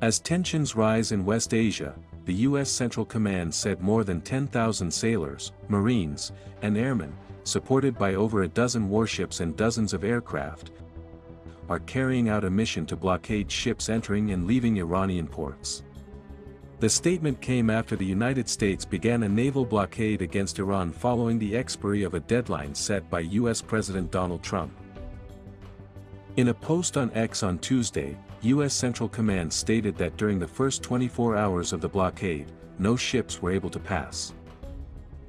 As tensions rise in West Asia, the U.S. Central Command said more than 10,000 sailors, Marines, and airmen, supported by over a dozen warships and dozens of aircraft, are carrying out a mission to blockade ships entering and leaving Iranian ports. The statement came after the United States began a naval blockade against Iran following the expiry of a deadline set by U.S. President Donald Trump. In a post on X on Tuesday, U.S. Central Command stated that during the first 24 hours of the blockade, no ships were able to pass.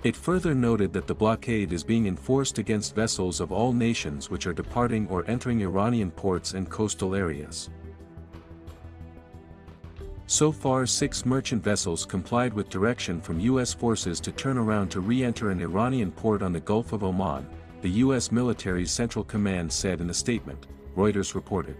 It further noted that the blockade is being enforced against vessels of all nations which are departing or entering Iranian ports and coastal areas. So far, 6 merchant vessels complied with direction from U.S. forces to turn around to re-enter an Iranian port on the Gulf of Oman, the U.S. military's Central Command said in a statement, Reuters reported.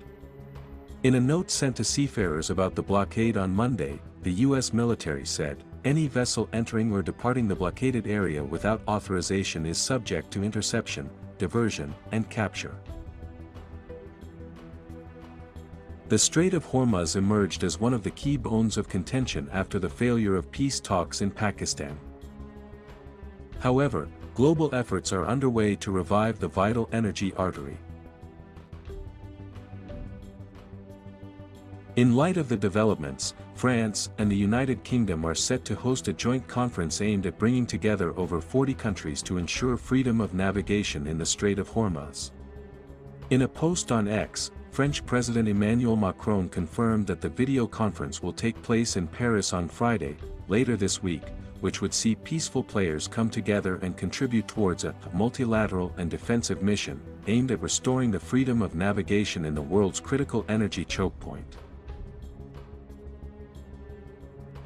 In a note sent to seafarers about the blockade on Monday, the U.S. military said, any vessel entering or departing the blockaded area without authorization is subject to interception, diversion, and capture. The Strait of Hormuz emerged as one of the key bones of contention after the failure of peace talks in Pakistan. However, global efforts are underway to revive the vital energy artery. In light of the developments, France and the United Kingdom are set to host a joint conference aimed at bringing together over 40 countries to ensure freedom of navigation in the Strait of Hormuz. In a post on X, French President Emmanuel Macron confirmed that the video conference will take place in Paris on Friday, later this week, which would see peaceful players come together and contribute towards a multilateral and defensive mission, aimed at restoring the freedom of navigation in the world's critical energy choke point.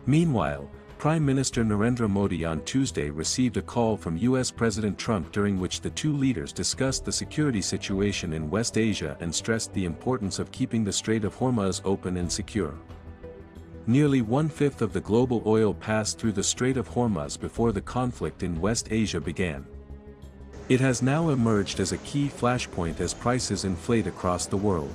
Meanwhile, Prime Minister Narendra Modi on Tuesday received a call from U.S. President Trump during which the two leaders discussed the security situation in West Asia and stressed the importance of keeping the Strait of Hormuz open and secure. Nearly 1/5 of the global oil passed through the Strait of Hormuz before the conflict in West Asia began. It has now emerged as a key flashpoint as prices inflate across the world.